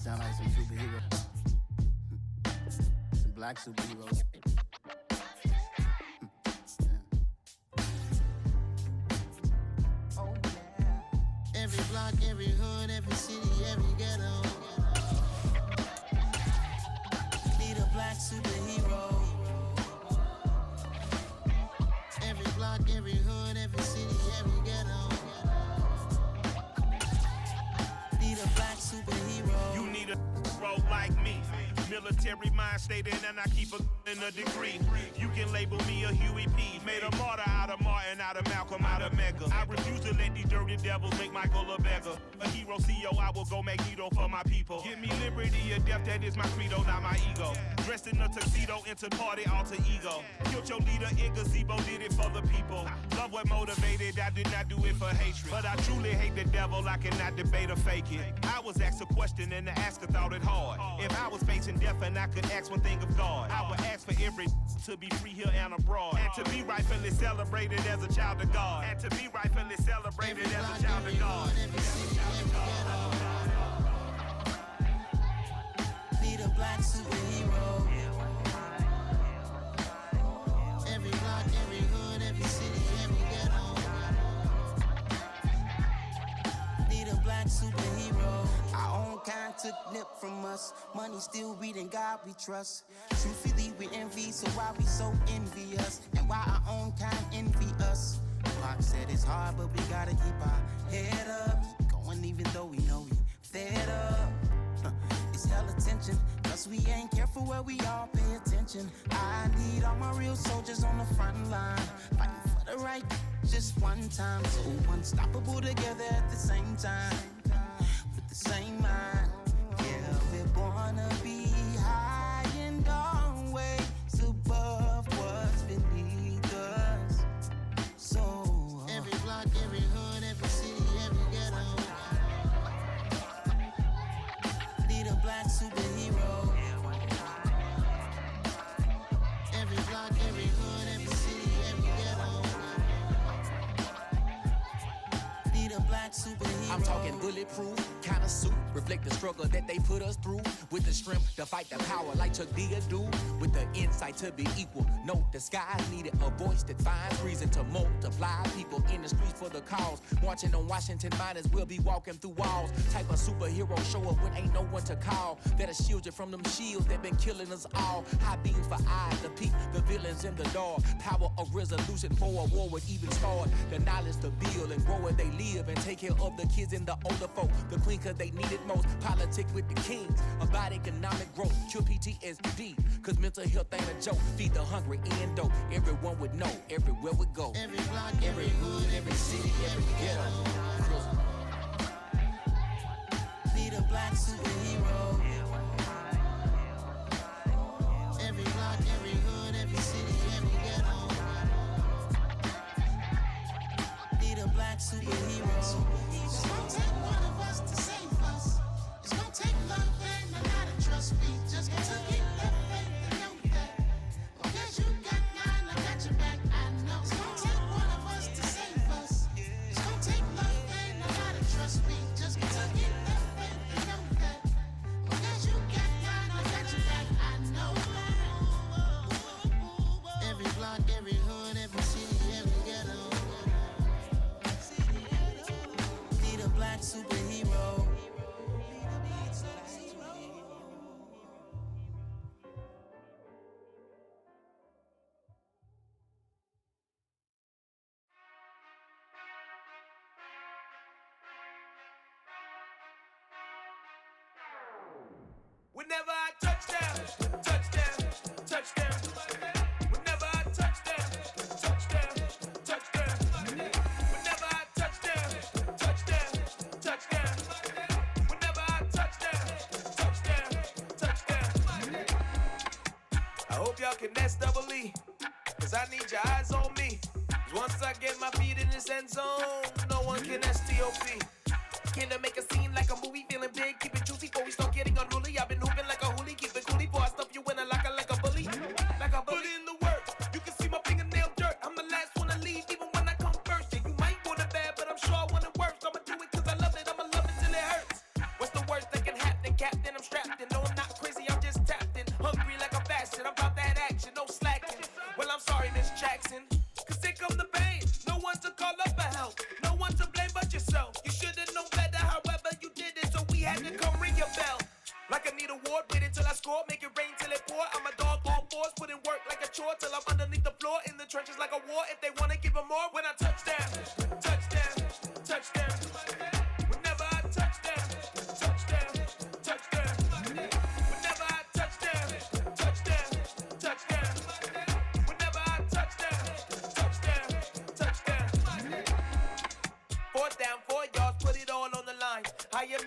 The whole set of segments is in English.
Sound like some superheroes. Some black superheroes. Oh yeah. Every block, every hood, every city, every ghetto. Need a black superhero. Every block, every hood, every city, every ghetto. Need a black superhero. You need a bro like me. Military mind stated, and I keep in a degree. You can label me a Huey P. Made a martyr out of Martin, out of Malcolm, out of Mega. I refuse to let these dirty devils make Michael a beggar. A hero CEO, I will go Magneto for my people. Give me liberty or death, that is my credo, not my ego. Dressed in a tuxedo, into party, alter ego. Killed your leader in gazebo, did it for the people. Love what motivated, I did not do it for hatred. But I truly hate the devil, I cannot debate or fake it. I was asked a question and the asker thought it hard. If I was facing death and I could ask one thing of God, I would ask for every to be free here and abroad, and to be rightfully celebrated as a child of God, and to be rightfully celebrated as a child of God. Need a black superhero. Every block, every hood, every city, every ghetto. Need a black superhero. Our own kind took nip from us. Money still reading God we trust. Truthfully we envy, so why we so envious? And why our own kind envy us? Pac said it's hard, but we gotta keep our head up. Keep going even though we know we fed up. It's hell attention, cause we ain't careful where we all pay attention. I need all my real soldiers on the front line, fighting for the right just one time. So unstoppable together at the same time, with the same mind. Yeah, we're gonna be high and always above what's beneath us. So every block, every hood, every city, every ghetto. Need a black superhero. Every block, every hood, every city, every ghetto. Need a black superhero. I'm talking bulletproof kind of suit, reflect the struggle that they put us through, with the strength to fight the power like Chuck D do, with the insight to be equal. Note the skies needed a voice that finds reason to multiply people in the streets for the cause. Marching on Washington, might as well be walking through walls. Type of superhero show up when ain't no one to call, that'll shield you from them shields that been killing us all. High beams for eyes to peep the villains in the dark. Power of resolution for a war would even start. The knowledge to build and grow where they live, and take care of the kids and the older folk. The queen cause they need it most. Politics with the kings about economic growth. Cure PTSD cause mental health ain't a joke. Feed the hungry and dope. Everyone would know everywhere we go. Every block, every hood, every city, every ghetto. Need a black superhero. Every block, every hood, every city, every ghetto. Need a black superhero. It's gonna take one of us to save us. It's gonna take love and a lot of trust. We just got to keep that faith and know that. Because you got mine, I got your back, I know. It's gonna take one of us to save us. It's gonna take love and a lot of trust. We just got to keep that faith and know that. Because you got mine, I got your back, I know. Every block, every hood, every city, every ghetto. Need a black superhero. Whenever I touchdown, touchdown, touchdown. Whenever I touchdown, touchdown, touchdown. Whenever I touchdown, touchdown, touchdown. Whenever I touchdown, touchdown, touchdown. I hope y'all can nest double E, cause I need your eyes on me. 'Cause once I get my feet in this end zone, no one can STOP. Can I make a scene like a movie, feeling big, keep it juicy before we start getting unruly. I've been hooping like a hoolie, keep it coolie, before I stuff you in a locker like a bully. Like a bully. Put in the work, you can see my fingernail dirt. I'm the last one to leave, even when I come first. Yeah, you might want it bad, but I'm sure I want it worse. I'ma do it cause I love it, I'ma love it till it hurts. What's the worst that can happen, Captain? I'm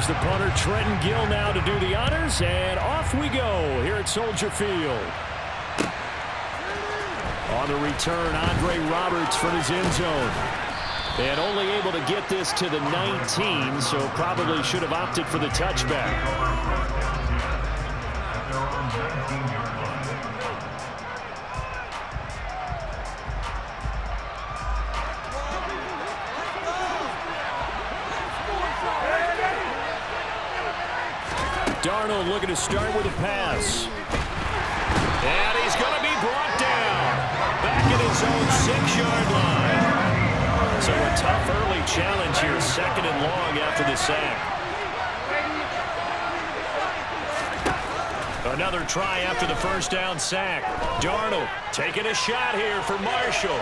Here's the punter, Trenton Gill, now to do the honors, and off we go here at Soldier Field. On the return, Andre Roberts from his end zone. And only able to get this to the 19, so probably should have opted for the touchback. Darnold looking to start with a pass. And he's going to be brought down. Back at his own 6-yard line. So a tough early challenge here, 2nd and long after the sack. Another try after the first down sack. Darnold taking a shot here for Marshall.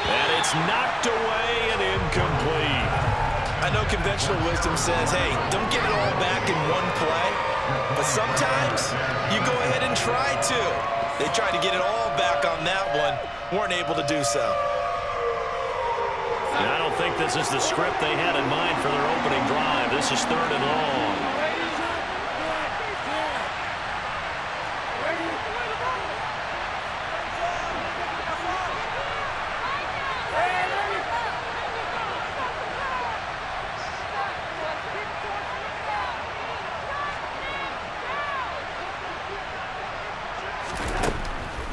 And it's knocked away and incomplete. I know conventional wisdom says, hey, don't get it all back in one play. But sometimes you go ahead and try to. They tried to get it all back on that one. Weren't able to do so. I don't think this is the script they had in mind for their opening drive. This is 3rd and long.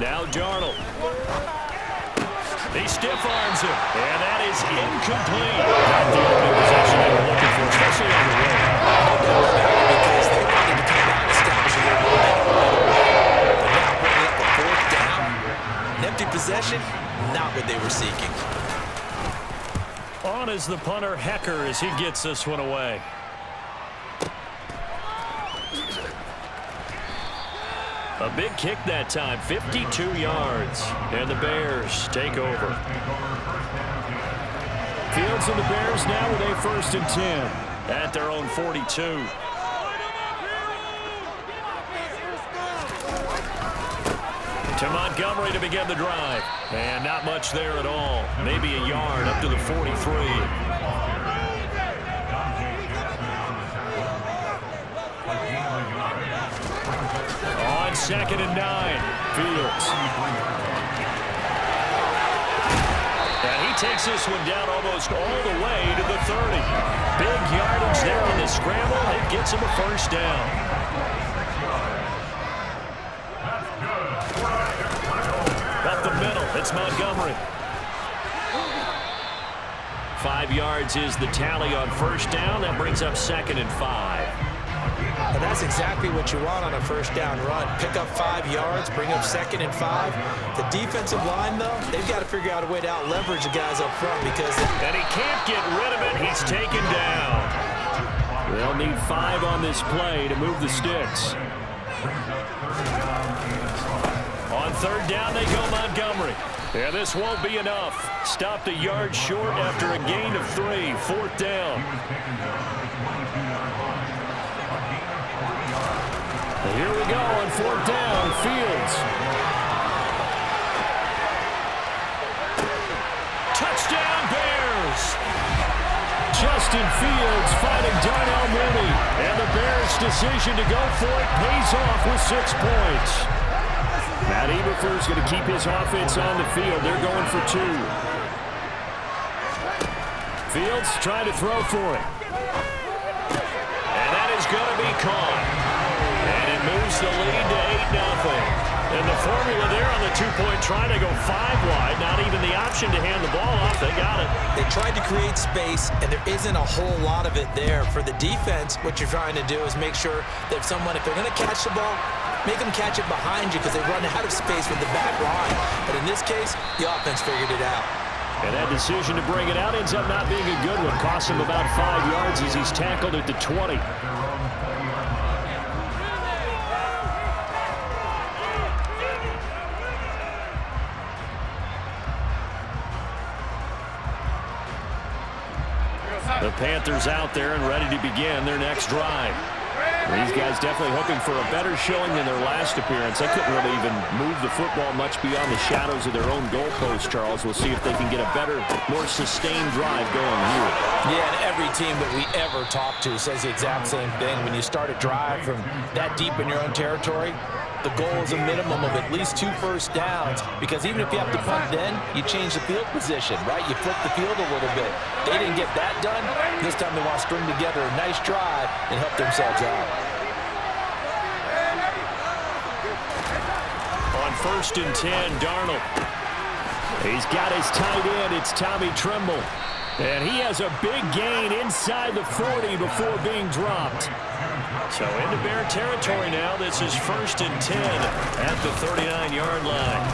Now Darnold. He stiff arms him, and that is incomplete. Not the opening possession they were looking for, especially on the road. Because they wanted to come out and establish a little momentum right away. But now bringing up a 4th down, an empty possession, not what they were seeking. On is the punter, Hecker, as he gets this one away. A big kick that time, 52 yards, and the Bears take over. Fields and the Bears now with a 1st and 10 at their own 42. To Montgomery to begin the drive, and not much there at all. Maybe a yard up to the 43. On 2nd and 9, Fields. And he takes this one down almost all the way to the 30. Big yardage there on the scramble. It gets him a 1st down. Up the middle, it's Montgomery. 5 yards is the tally on 1st down. That brings up 2nd and 5. And that's exactly what you want on a 1st down run. Pick up 5 yards, bring up 2nd and 5. The defensive line, though, they've got to figure out a way to out-leverage the guys up front because... And he can't get rid of it. He's taken down. They'll need 5 on this play to move the sticks. On 3rd down, they go Montgomery. Yeah, this won't be enough. Stopped a yard short after a gain of 3. 4th down. Here we go on 4th down, Fields. Touchdown, Bears! Justin Fields finding Darnell Mooney. And the Bears' decision to go for it pays off with 6 points. Matt Eberflur's going to keep his offense on the field. They're going for 2. Fields trying to throw for it. And that is going to be caught. And it moves the lead to 8-0. And the formula there on the 2-point try to go 5 wide. Not even the option to hand the ball off. They got it. They tried to create space, and there isn't a whole lot of it there. For the defense, what you're trying to do is make sure that if they're going to catch the ball, make them catch it behind you because they run out of space with the back line. But in this case, the offense figured it out. And that decision to bring it out ends up not being a good one. Costs him about 5 yards as he's tackled at the 20. The Panthers out there and ready to begin their next drive. These guys definitely hoping for a better showing than their last appearance. They couldn't really even move the football much beyond the shadows of their own goalpost, Charles. We'll see if they can get a better, more sustained drive going here. Yeah, and every team that we ever talk to says the exact same thing. When you start a drive from that deep in your own territory, the goal is a minimum of at least 2 first downs, because even if you have to punt then, you change the field position, right? You flip the field a little bit. They didn't get that done. This time they want to string together a nice drive and help themselves out. On 1st and 10, Darnold. He's got his tight end. It's Tommy Tremble. And he has a big gain inside the 40 before being dropped. So into Bear territory now. This is 1st and 10 at the 39-yard line.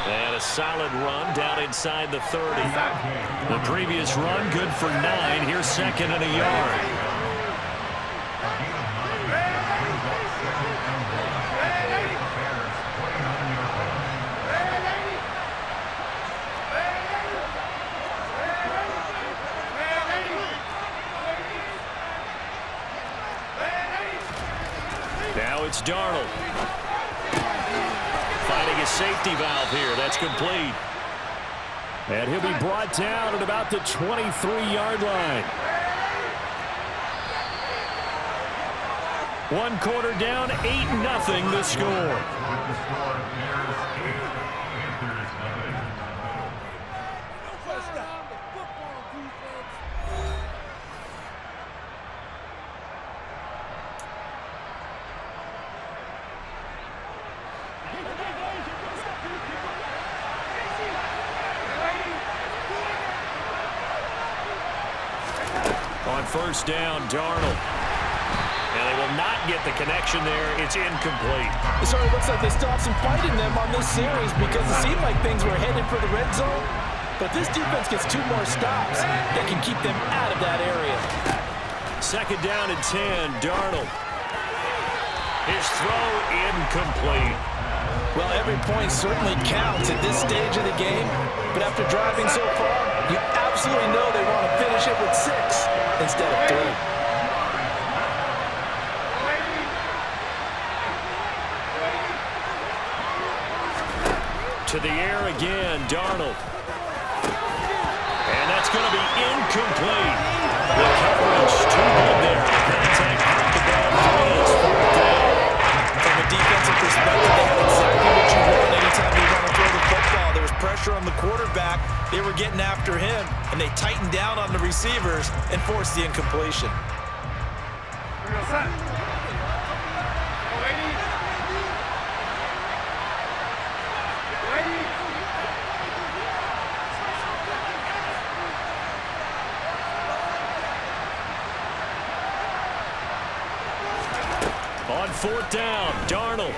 And a solid run down inside the 30. The previous run good for 9. Here's 2nd and a yard. Now it's Darnold. Finding a safety valve here. That's complete. And he'll be brought down at about the 23-yard line. 1 quarter down, 8-0 the score. On 1st down, Darnold. And they will not get the connection there. It's incomplete. It sort of looks like they still have some fight in them on this series, because it seemed like things were headed for the red zone. But this defense gets 2 more stops. They can keep them out of that area. 2nd down and 10, Darnold. His throw incomplete. Well, every point certainly counts at this stage of the game. But after driving so far, you absolutely know they want to finish it with 6 instead of 3. To the air again, Darnold. And that's going to be incomplete. The coverage too good there. Contact brought the ball free. It's 4th down. From a defensive perspective, they had exactly what you want anytime you want to throw the football. There was pressure on the quarterback. They were getting after him, and they tightened down on the receivers and forced the incompletion. On 4th down, Darnold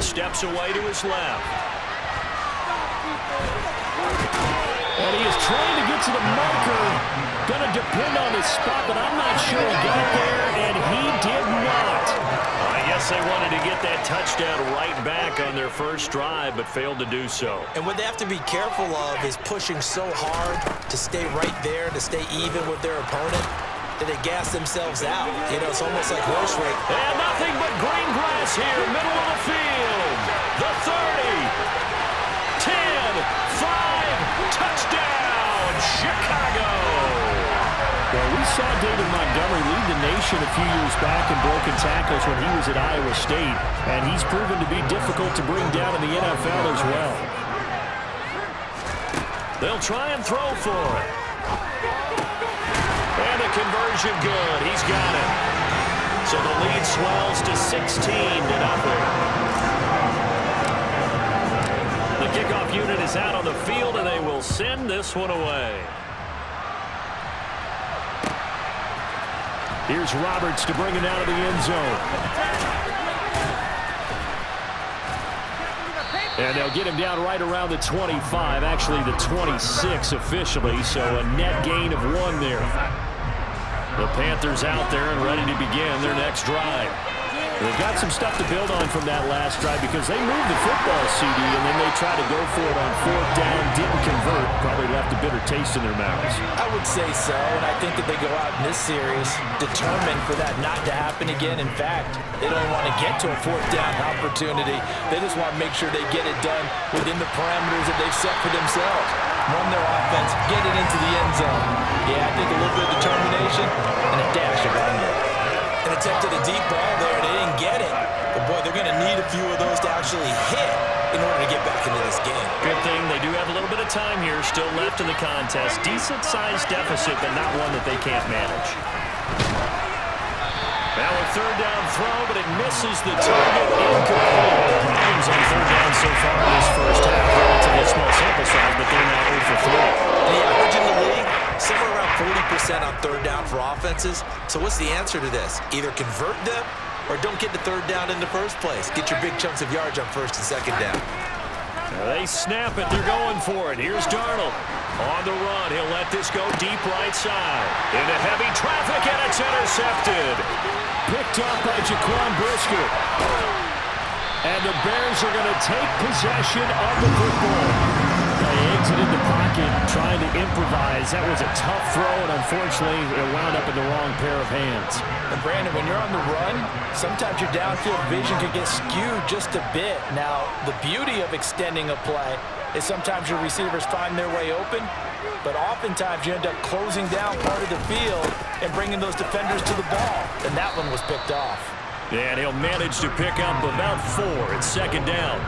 steps away to his left. And he is trying to get to the marker. Going to depend on his spot, but I'm not sure he got there, and he did not. I guess they wanted to get that touchdown right back on their first drive, but failed to do so. And what they have to be careful of is pushing so hard to stay right there, to stay even with their opponent, that they gas themselves out. You know, it's almost like horse race. And nothing but green grass here, middle of the field. The 30, 10, 5, touchdown, Chicago. Well, we saw David Montgomery lead the nation a few years back in broken tackles when he was at Iowa State, and he's proven to be difficult to bring down in the NFL as well. They'll try and throw for it. And the conversion good. He's got it. So the lead swells to 16-0. The kickoff unit is out on the field, and they will send this one away. Here's Roberts to bring it out of the end zone. And they'll get him down right around the 25, actually the 26 officially, so a net gain of 1 there. The Panthers out there and ready to begin their next drive. They've got some stuff to build on from that last drive because they moved the football, CD, and then they tried to go for it on 4th down, didn't convert, probably left a bitter taste in their mouths. I would say so, and I think that they go out in this series determined for that not to happen again. In fact, they don't want to get to a 4th down opportunity. They just want to make sure they get it done within the parameters that they've set for themselves. Run their offense, get it into the end zone. Yeah, I think a little bit of determination and a dash of anger. And attempted a deep ball there, they didn't get it. But boy, they're going to need a few of those to actually hit in order to get back into this game. Good thing they do have a little bit of time here still left in the contest. Decent-sized deficit, but not one that they can't manage. Now a 3rd down throw, but it misses the target. Incomplete. Problems on 3rd down so far in this first half. Relatively small sample size, but they're now 0 for 3. The average in the league, somewhere around 40% on 3rd down for offenses. So what's the answer to this? Either convert them or don't get the 3rd down in the first place. Get your big chunks of yards on 1st and 2nd down. They snap it. They're going for it. Here's Darnold. On the run. He'll let this go deep right side. Into heavy traffic, and it's intercepted. Picked off by Jaquan Brisker. And the Bears are going to take possession of the football. They exited the pocket trying to improvise. That was a tough throw, and unfortunately, it wound up in the wrong pair of hands. And Brandon, when you're on the run, sometimes your downfield vision can get skewed just a bit. Now, the beauty of extending a play is sometimes your receivers find their way open, but oftentimes you end up closing down part of the field and bringing those defenders to the ball. And that one was picked off. And he'll manage to pick up about 4 at 2nd down.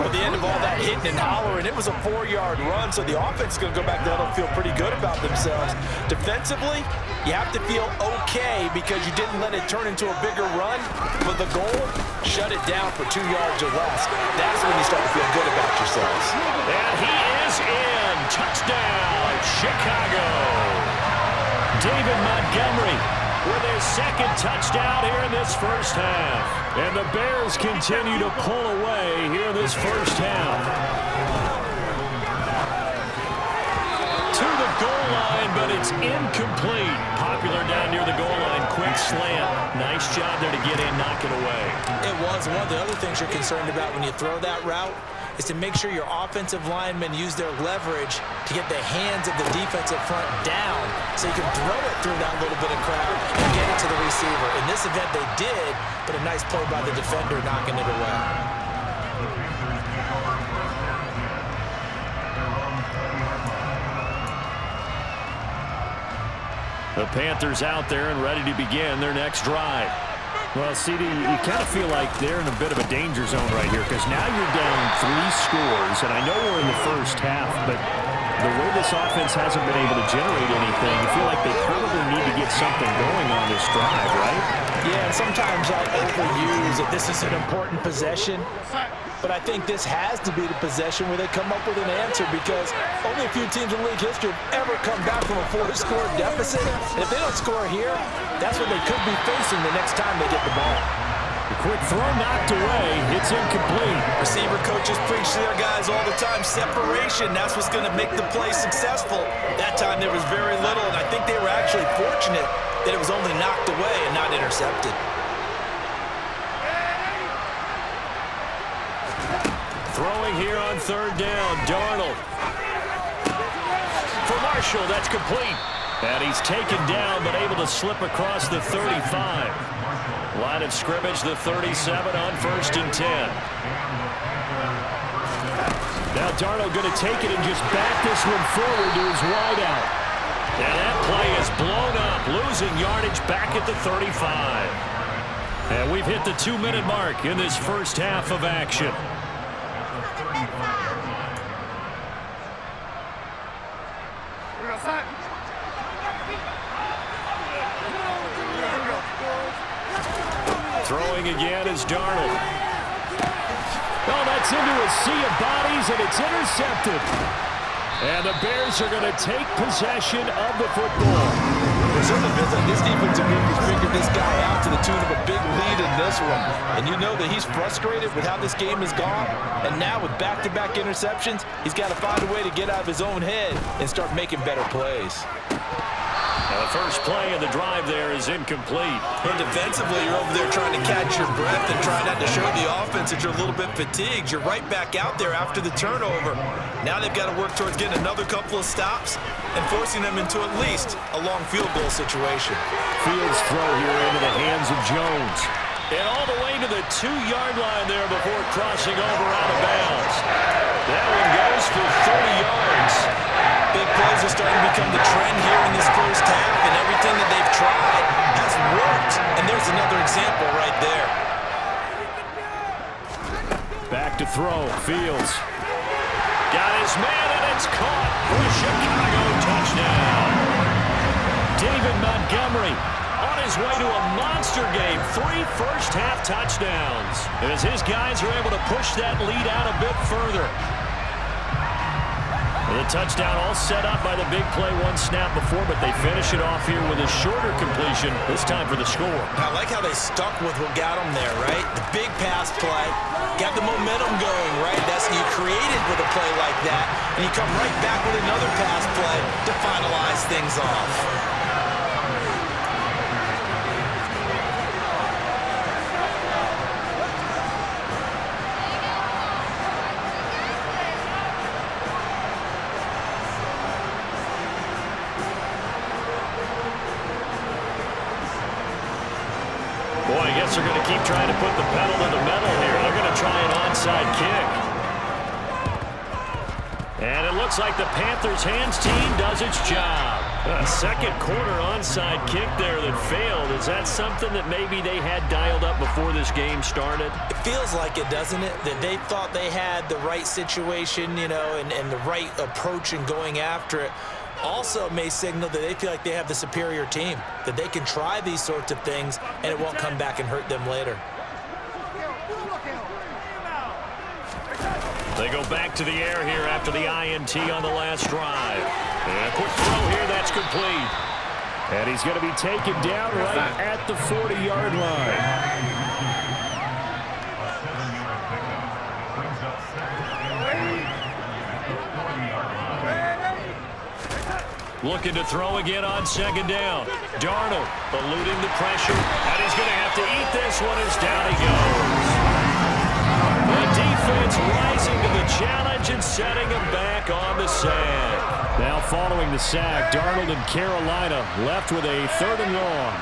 At the end of all that hitting and hollering, it was a 4-yard run, so the offense is going to go back there and feel pretty good about themselves. Defensively, you have to feel okay because you didn't let it turn into a bigger run, but the goal, shut it down for 2 yards or less. That's when you start to feel good about yourselves. And he is in. Touchdown, Chicago. David Montgomery with his 2nd touchdown here in this first half. And the Bears continue to pull away here in this first half. To the goal line, but it's incomplete. Popular down near the goal line. Quick slant. Nice job there to get in, knock it away. It was. One of the other things you're concerned about when you throw that route is to make sure your offensive linemen use their leverage to get the hands of the defensive front down so you can throw it through that little bit of crowd and get it to the receiver. In this event, they did, but a nice play by the defender knocking it away. The Panthers out there and ready to begin their next drive. Well, CD, you kind of feel like they're in a bit of a danger zone right here because now you're down 3 scores, and I know we're in the first half, but the way this offense hasn't been able to generate anything, you feel like they probably need to get something going on this drive, right? Yeah, and sometimes I overuse that this is an important possession, but I think this has to be the possession where they come up with an answer because only a few teams in league history have ever come back from a 4-score deficit. And if they don't score here, that's what they could be facing the next time they get the ball. The quick throw knocked away. It's incomplete. Receiver coaches preach to their guys all the time. Separation, that's what's going to make the play successful. That time there was very little, and I think they were actually fortunate that it was only knocked away and not intercepted. Throwing here on 3rd down, Darnold. For Marshall, that's complete. And he's taken down, but able to slip across the 35. Line of scrimmage, the 37 on 1st and 10. Now Darnold going to take it and just back this one forward to his wideout. And that play is blown up, losing yardage back at the 35. And we've hit the 2-minute mark in this first half of action. Throwing again is Darnold. Oh, that's into a sea of bodies, and it's intercepted. And the Bears are going to take possession of the football. It certainly feels like this defensive group has figured this guy out to the tune of a big lead in this one. And you know that he's frustrated with how this game has gone. And now with back-to-back interceptions, he's got to find a way to get out of his own head and start making better plays. Now the first play of the drive there is incomplete. Well, defensively, you're over there trying to catch your breath and try not to show the offense that you're a little bit fatigued. You're right back out there after the turnover. Now they've got to work towards getting another couple of stops and forcing them into at least a long field goal situation. Fields throw here into the hands of Jones. And all the way to the 2-yard line there before crossing over out of bounds. That one goes for 30 yards. Big plays are starting to become the trend here in this first half, and everything that they've tried has worked. And there's another example right there. Back to throw. Fields. Got his man, and it's caught for a Chicago touchdown. David Montgomery on his way to a monster game. 3 first-half touchdowns as his guys are able to push that lead out a bit further. The touchdown all set up by the big play one snap before, but they finish it off here with a shorter completion, this time for the score. I like how they stuck with what got them there, right? The big pass play, got the momentum going, right? That's you created with a play like that, and you come right back with another pass play to finalize things off. Boy, I guess they're going to keep trying to put the pedal to the metal here. They're going to try an onside kick. And it looks like the Panthers hands team does its job. A second quarter onside kick there that failed. Is that something that maybe they had dialed up before this game started? It feels like it, doesn't it? That they thought they had the right situation, you know, and the right approach in going after it. Also may signal that they feel like they have the superior team, that they can try these sorts of things and it won't come back and hurt them later. They go back to the air here after the INT on the last drive. And a quick throw here, that's complete. And he's going to be taken down right at the 40-yard line. Looking to throw again on second down. Darnold eluding the pressure, and he's going to have to eat this one as down he goes. The defense rising to the challenge and setting him back on the sack. Now following the sack, Darnold and Carolina left with a 3rd and long.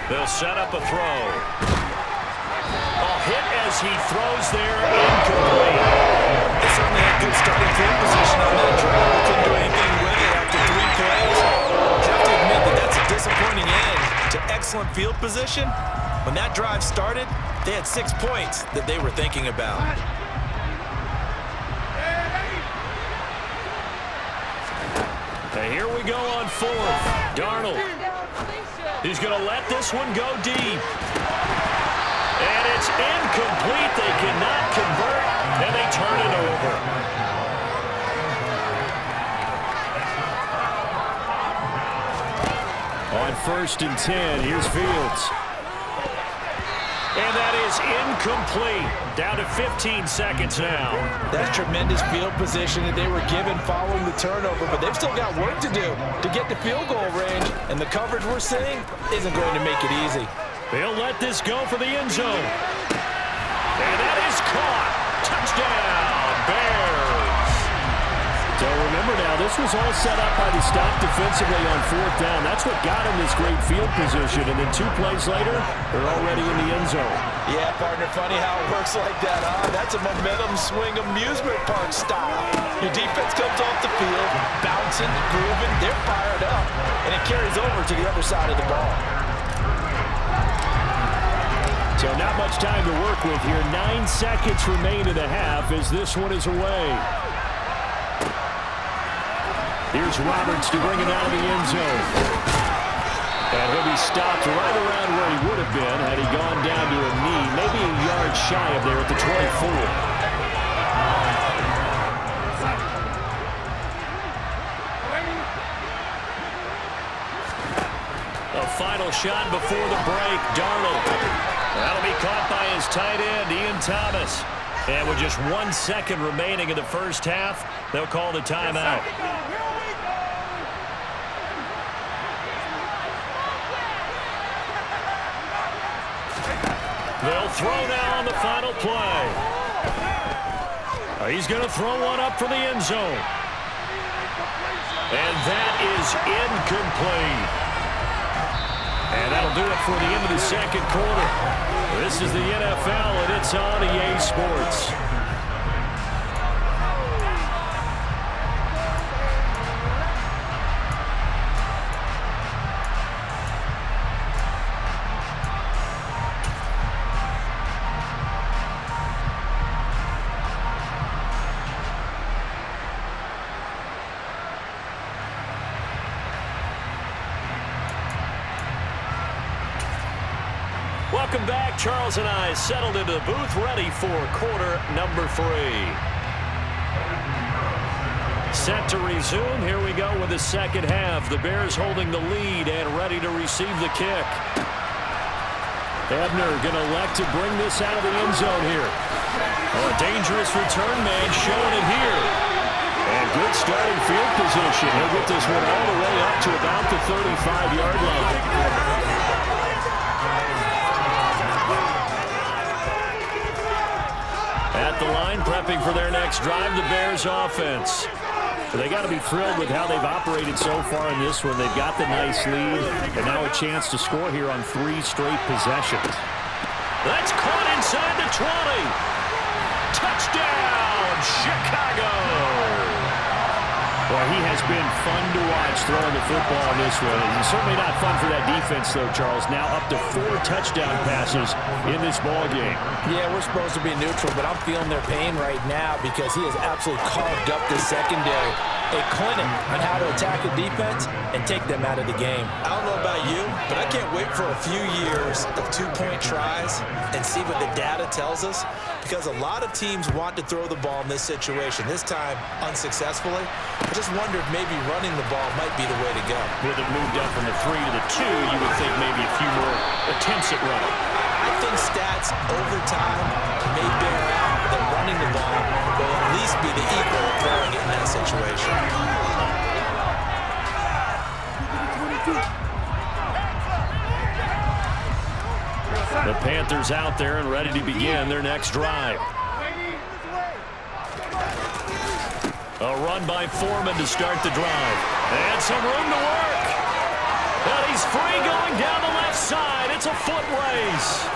They'll set up a throw. Hit as he throws there, incomplete. They certainly had good starting field position on that drive. They couldn't do anything with it after 3 plays. You have to admit that that's a disappointing end to excellent field position. When that drive started, they had 6 points that they were thinking about. And here we go on 4th. Darnold. He's going to let this one go deep. And it's incomplete. They cannot convert, and they turn it over. On 1st and 10, here's Fields. And that is incomplete. Down to 15 seconds now. That's tremendous field position that they were given following the turnover, but they've still got work to do to get to field goal range, and the coverage we're seeing isn't going to make it easy. They'll let this go for the end zone. And that is caught. Touchdown, Bears. So remember now, this was all set up by the stop defensively on 4th down. That's what got him this great field position. And then 2 plays later, they're already in the end zone. Yeah, partner, funny how it works like that, huh? That's a momentum swing amusement park style. Your defense comes off the field, bouncing, grooving, they're fired up, and it carries over to the other side of the ball. So not much time to work with here. 9 seconds remain in the half as this one is away. Here's Roberts to bring it out of the end zone. And he'll be stopped right around where he would have been had he gone down to a knee, maybe a yard shy of there at the 24. A final shot before the break. Darnold. That'll be caught by his tight end, Ian Thomas. And with just 1 second remaining in the first half, they'll call the timeout. They'll throw now on the final play. He's going to throw one up for the end zone. And that is incomplete. And that'll do it for the end of the second quarter. This is the NFL, and it's on EA Sports. Welcome back. Charles and I settled into the booth, ready for quarter number 3. Set to resume. Here we go with the second half. The Bears holding the lead and ready to receive the kick. Ebner going to elect to bring this out of the end zone here. Oh, a dangerous return man showing it here. And good starting field position. He'll get this one all the way up to about the 35-yard line. At the line, prepping for their next drive, the Bears offense. They got to be thrilled with how they've operated so far in this one. They've got the nice lead, and now a chance to score here on 3 straight possessions. That's caught inside the 20. Touchdown, Chicago. Well, he has been fun to watch throwing the football in this one. And certainly not fun for that defense, though, Charles. Now up to 4 touchdown passes in this ball game. Yeah, we're supposed to be neutral, but I'm feeling their pain right now because he has absolutely carved up the secondary. A clinic on how to attack a defense and take them out of the game. I don't know about you, but I can't wait for a few years of 2-point tries and see what the data tells us, because a lot of teams want to throw the ball in this situation, this time unsuccessfully. I just wonder if maybe running the ball might be the way to go. With it moved up from the 3 to the 2, you would think maybe a few more attempts at running. I think stats over time may bear out that running the ball will at least be the equal of throwing it in that situation. The Panthers out there and ready to begin their next drive. A run by Foreman to start the drive. And some room to work. And he's free going down the left side. It's a foot race.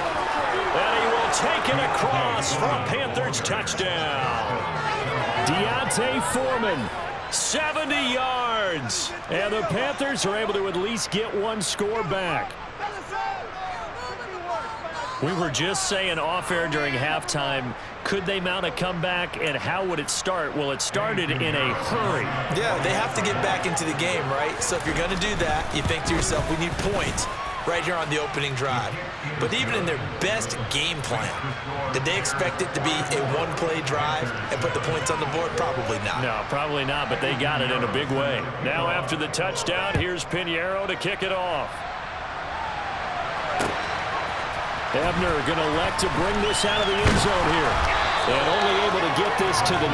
And he will take it across for a Panthers touchdown. Deontay Foreman, 70 yards. And the Panthers are able to at least get one score back. We were just saying off-air during halftime, could they mount a comeback, and how would it start? Well, it started in a hurry. Yeah, they have to get back into the game, right? So if you're going to do that, you think to yourself, we need points right here on the opening drive. But even in their best game plan, did they expect it to be a one-play drive and put the points on the board? Probably not. No, probably not, but they got it in a big way. Now after the touchdown, here's Pinheiro to kick it off. Ebner going to elect to bring this out of the end zone here. And only able to get this to the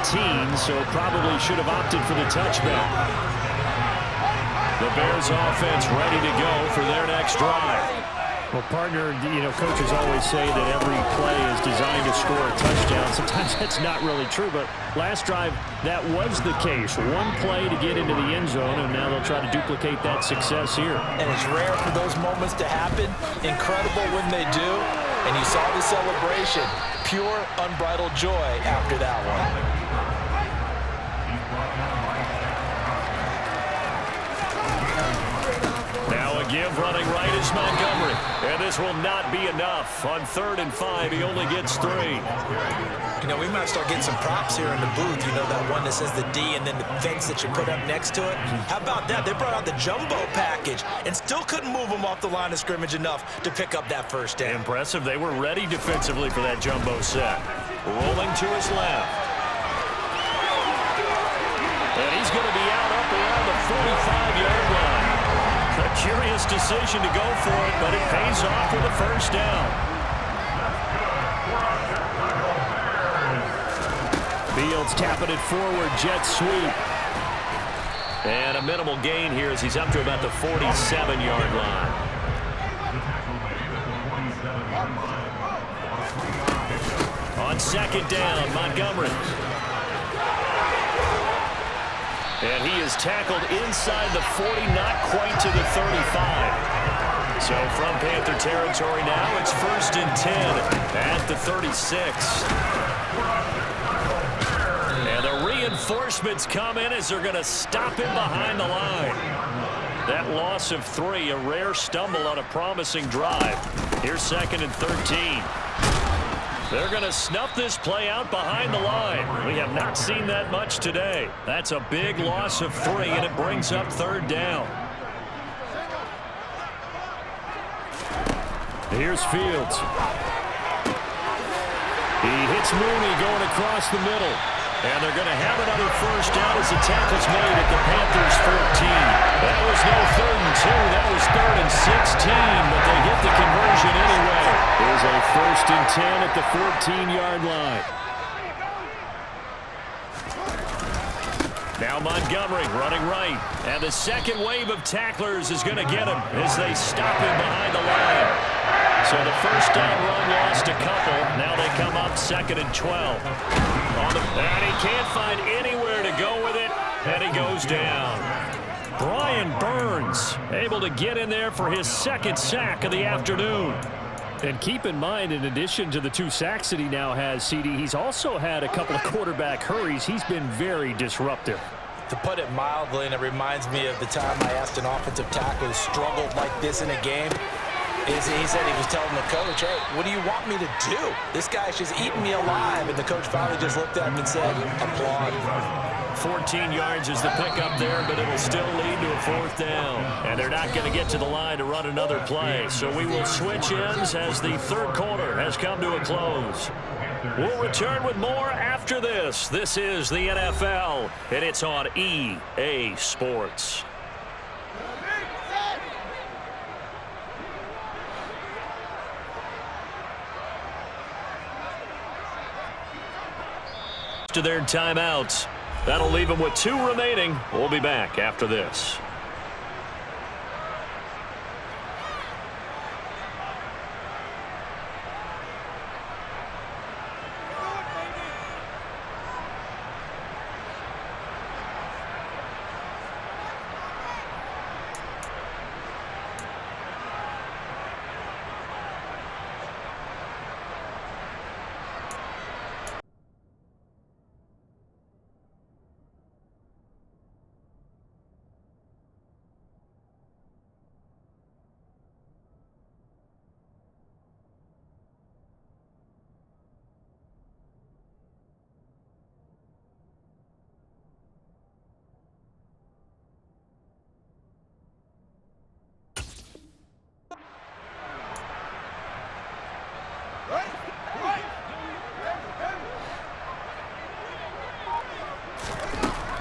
19, so probably should have opted for the touchback. The Bears offense ready to go for their next drive. Well, partner, coaches always say that every play is designed to score a touchdown. Sometimes that's not really true, but last drive, that was the case. One play to get into the end zone, and now they'll try to duplicate that success here. And it's rare for those moments to happen. Incredible when they do. And you saw the celebration. Pure, unbridled joy after that one. Give running right is Montgomery. And this will not be enough. On 3rd and 5, he only gets 3. We might start getting some props here in the booth. That one that says the D and then the fence that you put up next to it. How about that? They brought out the jumbo package and still couldn't move them off the line of scrimmage enough to pick up that first down. Impressive. They were ready defensively for that jumbo set. Rolling to his left. And he's going to be out up around the 45-yard line. A curious decision to go for it, but it pays off with a first down. Fields tapping it forward, jet sweep. And a minimal gain here as he's up to about the 47-yard line. On second down, Montgomery. And he is tackled inside the 40, not quite to the 35. So from Panther territory now, it's 1st and 10 at the 36. And the reinforcements come in as they're going to stop him behind the line. That loss of 3, a rare stumble on a promising drive. Here's 2nd and 13. They're going to snuff this play out behind the line. We have not seen that much today. That's a big loss of 3, and it brings up 3rd down. Here's Fields. He hits Mooney going across the middle. And they're going to have another 1st down as the tackle's made at the Panthers' 14. That was no 3rd and 2. That was 3rd and 16, but they get the conversion anyway. There's a 1st and 10 at the 14-yard line. Now Montgomery running right. And the second wave of tacklers is going to get him as they stop him behind the line. So the 1st down run lost a couple. Now they come up 2nd and 12. And he can't find anywhere to go with it, and he goes down. Brian Burns able to get in there for his 2nd sack of the afternoon. And keep in mind, in addition to the 2 sacks that he now has, CD, he's also had a couple of quarterback hurries. He's been very disruptive. To put it mildly, and it reminds me of the time I asked an offensive tackle who struggled like this in a game, he said he was telling the coach, hey, what do you want me to do? This guy's just eating me alive. And the coach finally just looked at him and said, applaud. 14 yards is the pickup there, but it'll still lead to a 4th down. And they're not going to get to the line to run another play. So we will switch ends as the 3rd quarter has come to a close. We'll return with more after this. This is the NFL, and it's on EA Sports. To their timeouts. That'll leave them with 2 remaining. We'll be back after this.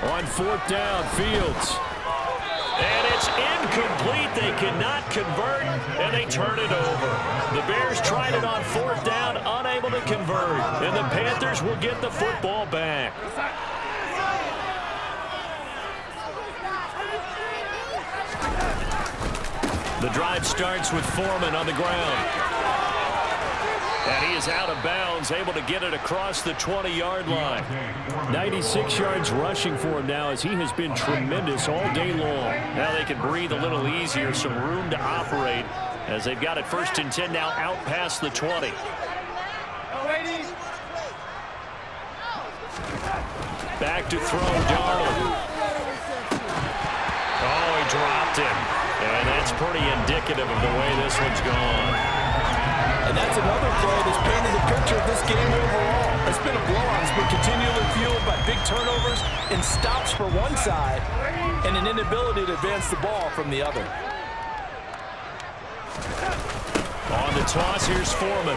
On 4th down, Fields. And it's incomplete. They cannot convert, and they turn it over. The Bears tried it on 4th down, unable to convert. And the Panthers will get the football back. The drive starts with Foreman on the ground. And he is out of bounds, able to get it across the 20-yard line. 96 yards rushing for him now as he has been tremendous all day long. Now they can breathe a little easier, some room to operate as they've got it 1st and 10 now out past the 20. Back to throw, Darnold. Oh, he dropped him. And that's pretty indicative of the way this one's gone. And that's another play that's painted the picture of this game overall. It's been a blowout. It's been continually fueled by big turnovers and stops for one side and an inability to advance the ball from the other. On the toss, here's Foreman.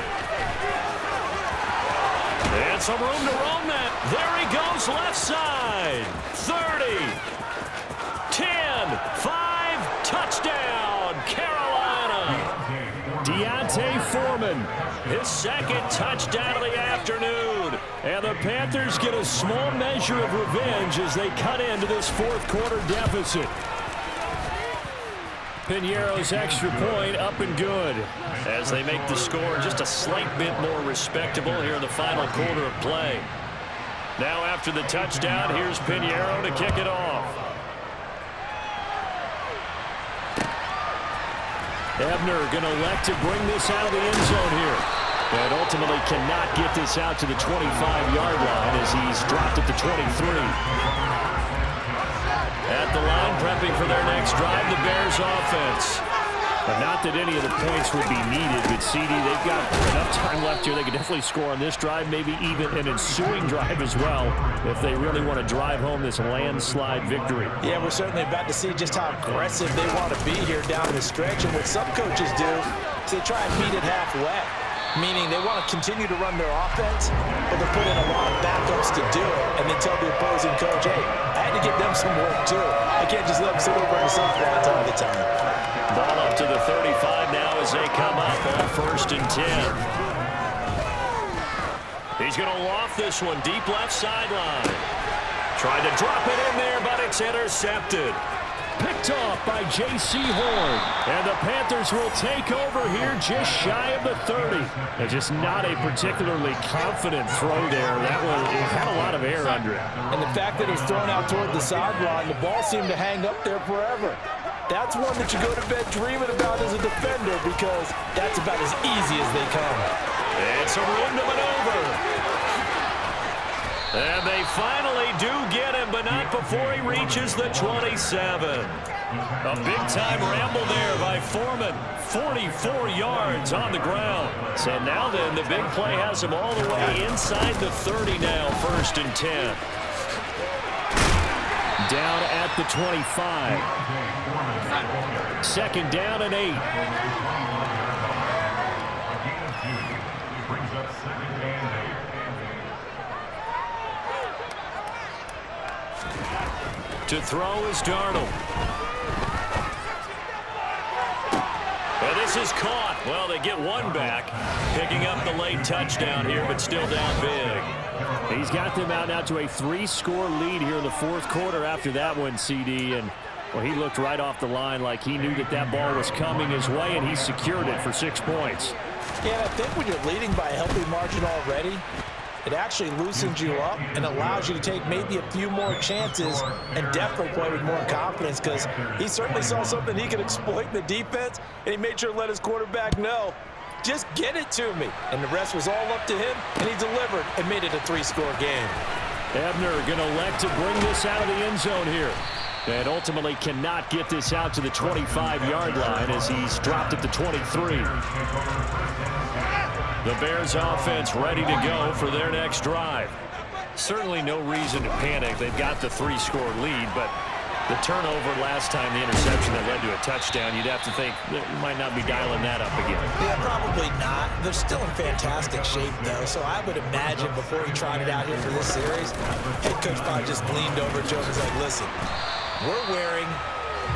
And some room to roam that. There he goes, left side. 30, 10, 5, touchdown, Carolina. Deontay Foreman, his 2nd touchdown of the afternoon. And the Panthers get a small measure of revenge as they cut into this fourth quarter deficit. Piñeiro's extra point up and good as they make the score just a slight bit more respectable here in the final quarter of play. Now after the touchdown, here's Piñeiro to kick it off. Ebner going to elect to bring this out of the end zone here. And ultimately cannot get this out to the 25-yard line as he's dropped at the 23. At the line, prepping for their next drive, the Bears offense. But not that any of the points would be needed, but CD, they've got enough time left here. They could definitely score on this drive, maybe even an ensuing drive as well, if they really want to drive home this landslide victory. Yeah, we're certainly about to see just how aggressive they want to be here down the stretch. And what some coaches do is they try and meet it halfway, meaning they want to continue to run their offense, but they put in a lot of backups to do it, and they tell the opposing coach, hey, I had to get them some work too. I can't just let them sit over on the sideline all the time. Ball up to the 35 now as they come up on 1st and 10. He's going to loft this one deep left sideline. Tried to drop it in there, but it's intercepted. Picked off by J.C. Horn. And the Panthers will take over here just shy of the 30. And just not a particularly confident throw there. It had a lot of air under it. And the fact that it was thrown out toward the sideline, the ball seemed to hang up there forever. That's one that you go to bed dreaming about as a defender because that's about as easy as they come. It's a room to maneuver. And they finally do get him, but not before he reaches the 27. A big-time ramble there by Foreman. 44 yards on the ground. So now then, the big play has him all the way inside the 30 now, 1st and 10. Down at the 25. 2nd down and 8. To throw is Darnold. And this is caught. Well, they get one back, picking up the late touchdown here, but still down big. He's got them out now to a 3-score lead here in the fourth quarter after that one, CD. And, well, he looked right off the line like he knew that ball was coming his way, and he secured it for 6 points. Yeah, I think when you're leading by a healthy margin already, it actually loosens you up and allows you to take maybe a few more chances and definitely play with more confidence because he certainly saw something he could exploit in the defense, and he made sure to let his quarterback know, just get it to me. And the rest was all up to him, and he delivered and made it a 3-score game. Ebner going to elect to bring this out of the end zone here. And ultimately cannot get this out to the 25-yard line as he's dropped at the 23. The Bears offense ready to go for their next drive. Certainly no reason to panic. They've got the 3-score lead, but the turnover last time, the interception that led to a touchdown, you'd have to think that you might not be dialing that up again. Yeah, probably not. They're still in fantastic shape, though, so I would imagine before he tried it out here for this series, head coach probably just leaned over Joe and was like, listen, we're wearing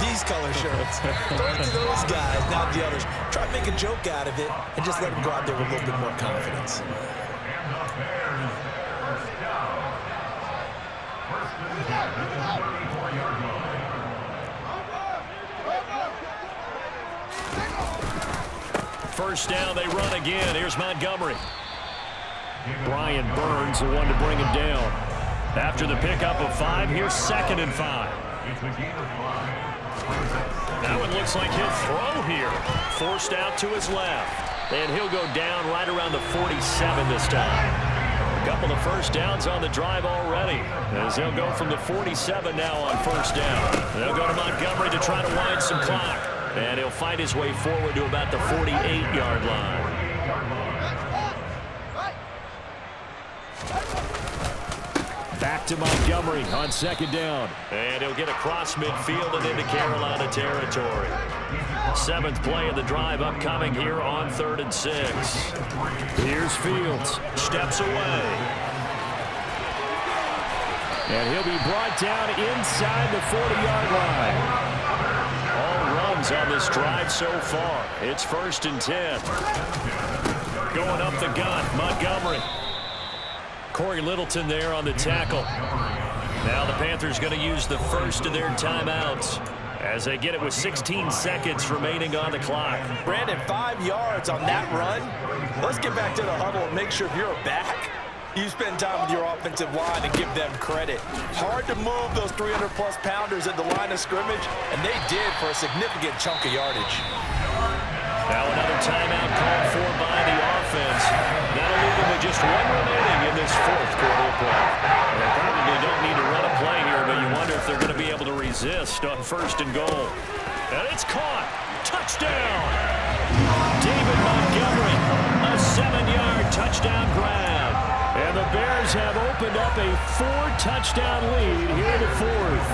these color shirts. Throw it to those guys, not the others. Try to make a joke out of it and just let them go out there with a little bit more confidence. First down, they run again. Here's Montgomery. Brian Burns, the one to bring him down. After the pickup of 5, here's 2nd and 5. That one looks like he'll throw here. Forced out to his left. And he'll go down right around the 47 this time. A couple of first downs on the drive already, as they'll go from the 47 now on 1st down. They'll go to Montgomery to try to wind some clock. And he'll fight his way forward to about the 48-yard line. Back to Montgomery on 2nd down. And he'll get across midfield and into Carolina territory. 7th play of the drive upcoming here on 3rd and 6. Here's Fields. Steps away. And he'll be brought down inside the 40-yard line. All runs on this drive so far. It's 1st and 10. Going up the gun, Montgomery. Corey Littleton there on the tackle. Now the Panthers going to use the first of their timeouts as they get it with 16 seconds remaining on the clock. Brandon, 5 yards on that run. Let's get back to the huddle and make sure if you're a back, you spend time with your offensive line and give them credit. Hard to move those 300-plus pounders at the line of scrimmage, and they did for a significant chunk of yardage. Now another timeout called for by the offense. That'll leave them with just one remaining in this fourth quarter of play. They probably don't need to run a play here, but you wonder if they're going to be able to resist on first and goal. And it's caught. Touchdown! David Montgomery, a 7-yard touchdown grab. And the Bears have opened up a 4-touchdown lead here in the fourth.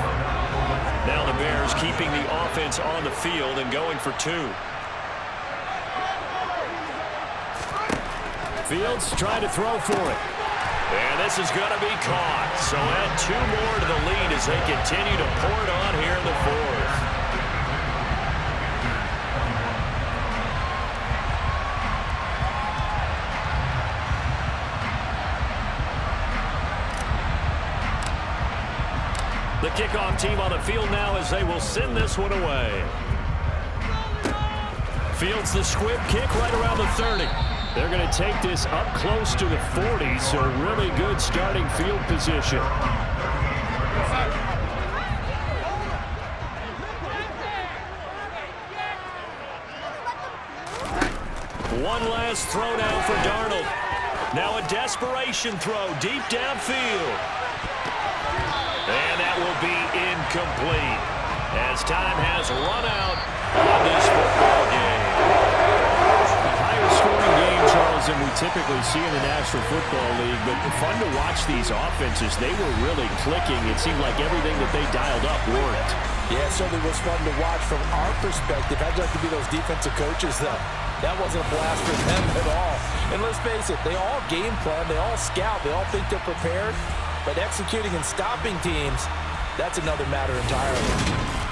Now the Bears keeping the offense on the field and going for 2. Fields trying to throw for it. And this is going to be caught. So add 2 more to the lead as they continue to pour it on here in the fourth. The kickoff team on the field now as they will send this one away. Fields the squib kick right around the 30. They're going to take this up close to the 40, so really good starting field position. One last throw now for Darnold. Now a desperation throw deep downfield. And that will be incomplete as time has run out on this football game. Scoring game, Charles, than we typically see in the National Football League, but fun to watch these offenses. They were really clicking. It seemed like everything that they dialed up worked. Yeah, it certainly was fun to watch from our perspective. I'd like to be those defensive coaches, though. That wasn't a blast for them at all. And let's face it, they all game plan, they all scout, they all think they're prepared, but executing and stopping teams, that's another matter entirely.